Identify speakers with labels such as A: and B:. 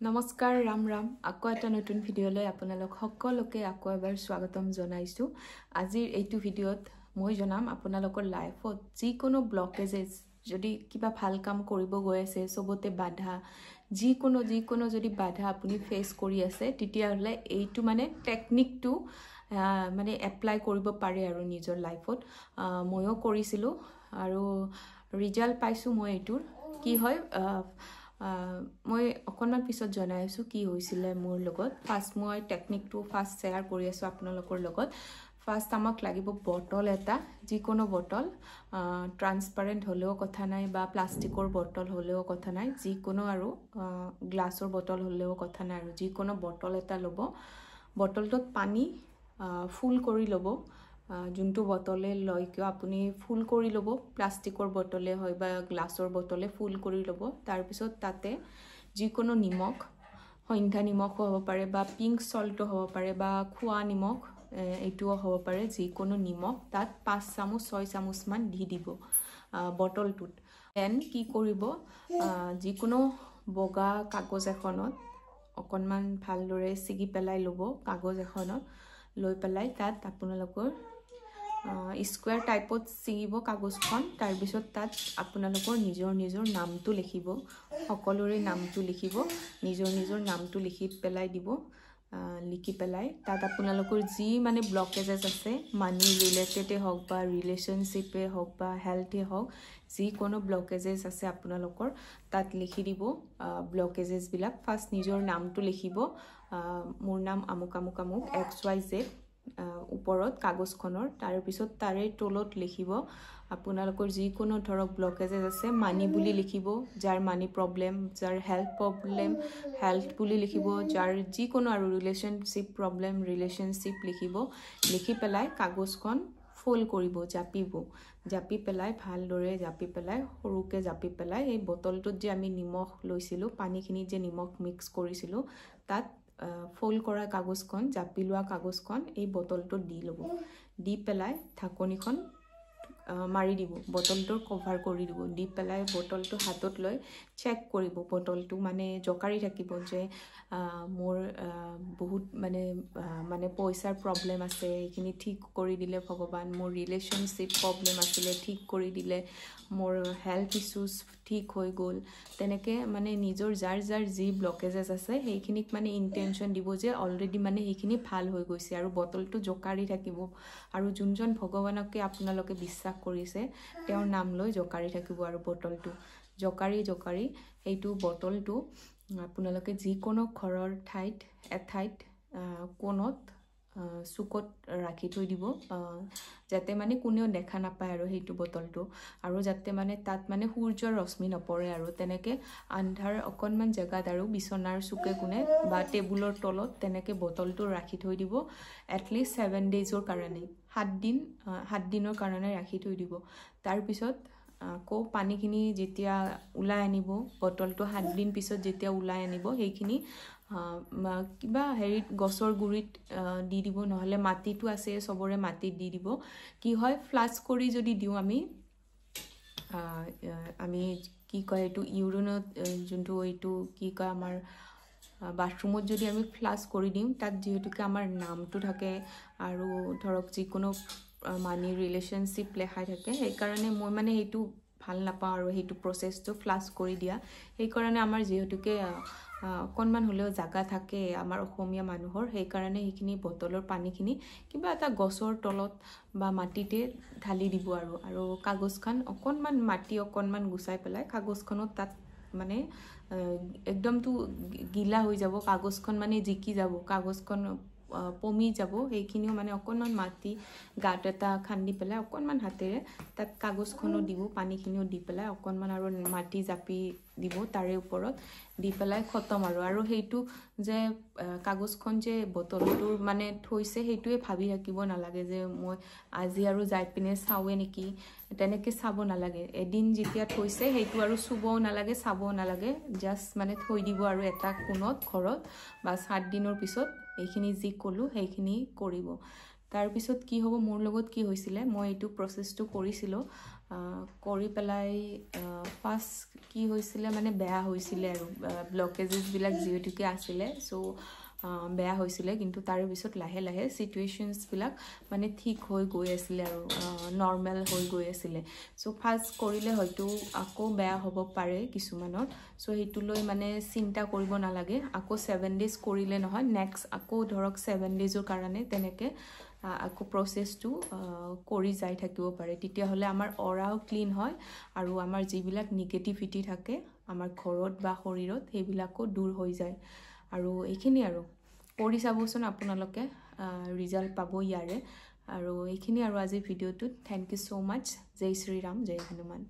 A: নমস্কাৰ ৰাম ৰাম আকৌ এটা নতুন ভিডিঅ'লৈ আপোনালোক সকলোকে আকৌ এবাৰ স্বাগতম জনাইছো। আজিৰ এইটো ভিডিঅ'ত মই জনাম আপোনালোকৰ লাইফত যিকোনো ব্লকেজেছ যদি কিবা ভাল কাম কৰিব গৈ আছে সবতে বাধা যিকোনো যদি বাধা আপুনি ফেস কৰি আছে তেতিয়া হলে এইটো মানে টেকনিকটো মানে এপ্লাই কৰিব পাৰে আৰু নিজৰ লাইফত ময়ো কৰিছিলো আৰু ৰিজাল্ট পাইছো মই এইটোৰ কি হয় মই অকনমান পিছত জনাই আছো কি হৈছিল মোৰ লগত ফাৰ্স্ট মই টেকনিকটো ফাৰ্স্ট শেয়াৰ কৰি আছো আপোনালোকৰ লগত ফাৰ্স্ট আমাক লাগিব বটল এটা যিকোনো বটল ট্ৰান্সপাৰেন্ট হলেও কথা নাই বা প্লাষ্টিকৰ বটল হলেও কথা নাই যিকোনো আৰু গ্লাছৰ বটল হলেও কথা নাই আৰু যিকোনো বটল এটা লব বটলটোত পানী ফুল কৰি লব যোনটো বটলে লয় কিয় আপুনি ফুল কৰি লব প্লাষ্টিকৰ বটলে হয় বা গ্লাছৰ বটলে ফুল কৰি লব তাৰ পিছত তাতে যিকোনো নিমখ সন্ধ্যা নিমখ হ'ব পাৰে বা পিংক সল্ট হ'ব পাৰে বা খোৱা নিমখ এইটোও হ'ব পাৰে যিকোনো নিমখ তাত 5 চামুচ 6 চামুচ মান দি দিব বটলটোত দেন কি কৰিব যিকোনো বগা কাগজ এখনত অকনমান ভালদৰে সিগি পেলাই লব কাগজ এখনত লৈ পেলাই তাত আপোনালোকৰ স্কয়াৰ টাইপত সিগিব কাগজখন তাৰ পিছত তাত আপোনালোকৰ নিজৰ নামটো লিখিব সকলোৰে নামটো লিখিব নিজৰ নামটো লিখি পেলাই দিব লিখি পেলাই তাত আপোনালোকৰ যি মানে ব্লকেজেস আছে মানি ৰিলেটেড হওক বা ৰিলেশনশিপে হওক বা হেলথে হওক যি কোনো ব্লকেজেস আছে আপোনালোকৰ তাত লিখি দিব ব্লকেজেস বিলাক ফাৰ্স্ট নিজৰ নামটো লিখিব মোৰ নাম আমুক আমুক আমুক XYZ ওপৰত কাগজখনৰ তাৰ পিছত তাৰে তলত লিখিব আপোনালোকৰ যি কোনো ধৰক ব্লকেজেস আছে মানি বুলি লিখিব যাৰ মানি প্ৰবলেম যাৰ হেলথ প্ৰবলেম হেলথ বুলি লিখিব যাৰ যি কোনো আৰু ৰিলেশনশিপ প্ৰবলেম ৰিলেশনশিপ লিখিব লিখি পেলাই কাগজখন ফোল্ড কৰিব জাপি পেলাই ভালদৰে জাপি পেলাই সৰুকে জাপি পেলাই এই বটলটোত যে আমি নিমখ লৈছিলো পানীখিনি যে নিমখ মিক্স কৰিছিলো তাত ফোল্ড কৰা কাগজখন জাপি লোৱা কাগজখন এই বটলটোত দি লব দি পেলাই ঢাকনিখন মাৰি দিব বটলটোৰ কভাৰ কৰি দিব দি পেলাই বটলটো হাতত লৈ চেক কৰিব বটলটো মানে জকাৰি থাকিব যে মোৰ বহুত মানে পইচাৰ প্ৰবলেম আছে এইখিনি ঠিক কৰি দিলে ভগৱান মোৰ ৰিলেশনশিপ প্ৰবলেম আছিল ঠিক কৰি দিলে মোৰ হেলথ ইস্যুজ ঠিক হৈ গল তেনেকে মানে নিজৰ যাৰ যি ব্লকেজেস আছে সেইখিনিক মানে ইনটেনশন দিব যে অলৰেডি মানে সেইখিনি ভাল হৈ গৈছে আৰু বটলটো জকাৰি থাকিব আৰু যোনজন ভগৱানকে আপোনালোকে বিশ্বাস কৰিছে তেওঁৰ নাম লৈ জকাৰি থাকিব আৰু বটলটো জকাৰি এইটো বটলটো আপোনালোকে যিকোনো ঘৰৰ ঠাইত এঠাইত কোণত সুকত ৰাখি থৈ দিব যাতে মানে কোনেও দেখা নাপায় আৰু সেইটো বটলটো আৰু যাতে মানে তাত মানে সূৰ্যৰ ৰশ্মি নপৰে আৰু তেনেকে আন্ধাৰ অকনমান জায়গাত আৰু বিছনাৰ চুকে কোণে বা টেবুলৰ তলত তেনেকে বটলটো ৰাখি থৈ দিব এটলিষ্ট 7 ডেজৰ কাৰণে 7 দিনৰ কাৰণে ৰাখি থৈ দিব তাৰ পিছত আকৌ পানীখিনি যেতিয়া উলাই আনিব বটলটো 7 দিন পিছত যেতিয়া উলাই আনিব সেইখিনি কিবা হেৰিত গছৰ গুৰিত দি দিব নহলে মাটিটো আছে সবৰে মাটিত দি দিব কি হয় ফ্লাশ কৰি যদি দিও আমি কি কয় এটো ইউৰিনত যোনটো এইটো কি কয় আমাৰ বাথৰুমত যদি আমি ফ্লাশ কৰি দিম তাত যেহেতুকে আমাৰ নামটো থাকে আৰু ধৰক যিকোনো মানি ৰিলেশনশিপ লেখাই থাকে সেই কাৰণে মই মানে এইটো ভাল নাপাওঁ আৰু সেইটো প্ৰসেসটো ফ্লাশ কৰি দিয়া সেই কাৰণে আমাৰ যেহেতুকে অকনমান হলেও জাগা থাকে আমাৰ অসমীয়া মানুহৰ সেই কাৰণে সেইখিনি বটলৰ পানীখিনি কিবা এটা গছৰ তলত বা মাটিতে ঢালি দিব আৰু কাগজখন অকনমান মাটি অকনমান গুছাই পেলাই কাগজখনত তাত মানে একদমটো গিলা হৈ যাব কাগজখন মানে জিকি যাব কাগজখন পমি যাব সেইখিনিও মানে অকনমান মাটি গাত এটা খান্দি পেলাই অকনমান হাতেৰে তাত কাগজখনো দিব পানীখিনিও দি পেলাই অকনমান আৰু মাটি জাপি দিব তাৰে ওপৰত দি পেলাই খতম আৰু সেইটো যে কাগজখন যে বটলটোৰ মানে থৈছে সেইটোৱে ভাবি থাকিব নালাগে যে মই আজি আৰু যাই পিনে চাওৱে নেকি তেনেকে চাব নালাগে এদিন যেতিয়া থৈছে সেইটো আৰু চুবও নালাগে চাবও নালাগে জাস্ট মানে থৈ দিব আৰু এটা কোণত ঘৰত বা 7 দিনৰ পিছত এইখিনি যি কলো সেইখিনি কৰিব তাৰ পিছত কি হ'ব মোৰ লগত কি হৈছিল মই এইটো প্ৰসেসটো কৰিছিল কৰি পেলাই ফাৰ্ষ্ট কি হৈছিলে মানে বেয়া হৈছিলে আৰু ব্লকেজেছবিলাক যিহেতুকে আছিলে চ' বেয়া হৈছিলে কিন্তু তাৰে পিছত লাহে লাহে চিটুৱেশ্যনছবিলাক মানে ঠিক হৈ গৈ আছিলে আৰু নৰ্মেল হৈ গৈ আছিলে চ' ফাৰ্ষ্ট কৰিলে হয়তো আকৌ বেয়া হ'ব পাৰে কিছুমানৰ চ' সেইটো লৈ মানে চিন্তা কৰিব নালাগে আকৌ 7 ডেজ কৰিলে নহয় নেক্সট আকৌ ধৰক 7 ডেজৰ কাৰণে তেনেকৈ আকৌ প্ৰচেছটো কৰি যাই থাকিব পাৰে তেতিয়াহ'লে আমাৰ অৰাও ক্লিন হয় আৰু আমাৰ যিবিলাক নিগেটিভিটি থাকে আমাৰ ঘৰত বা শৰীৰত সেইবিলাকো দূৰ হৈ যায় আৰু এইখিনি আৰু কৰি চাবচোন আপোনালোকে ৰিজাল্ট পাব ইয়াৰে আৰু এইখিনি আৰু আজিৰ ভিডিঅ'টোত থেংক ইউ ছ' মাছ জয় শ্ৰী ৰাম জয় হনুমান